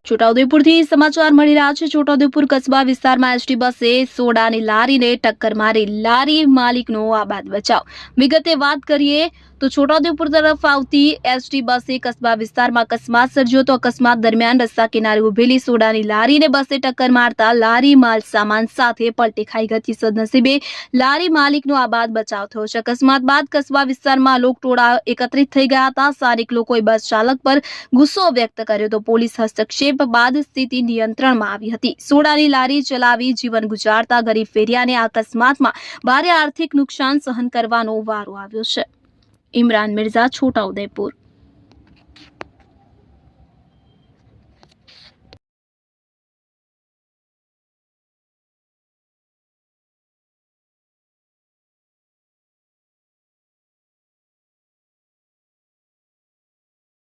છોટાઉદેપુરથી સમાચાર મળી રહ્યા છે। છોટાઉદેપુર કસ્બા વિસ્તારમાં એસટી બસે સોડાની લારીને ટક્કર મારી લારી માલિકનો આબાદ બચાવ। વિગતે વાત કરીએ તો છોટાઉદેપુર તરફ આવતી એસટી બસે કસ્બા વિસ્તારમાં અકસ્માત સર્જ્યો તો અકસ્માત દરમિયાન રસ્તા કિનારે ઉભેલી સોડાની લારીને બસે ટક્કર મારતા લારી માલ સામાન સાથે પલટી ખાઈ ગઈ। સદનસીબે લારી માલિકનો આબાદ બચાવ થયો છે। અકસ્માત બાદ કસ્બા વિસ્તારમાં લોકટોળા એકત્રિત થઈ ગયા હતા। સ્થાનિક લોકોએ બસ ચાલક પર ગુસ્સો વ્યક્ત કર્યો તો પોલીસ હસ્તક્ષેપ બાદ સ્થિતિ નિયંત્રણમાં આવી હતી। સોડાની લારી ચલાવી જીવન ગુજારતા ગરીબ ફેરિયાને આ અકસ્માતમાં ભારે આર્થિક નુકસાન સહન કરવાનો વારો આવ્યો છે। ઇમરાન મિર્ઝા, છોટાઉદેપુર।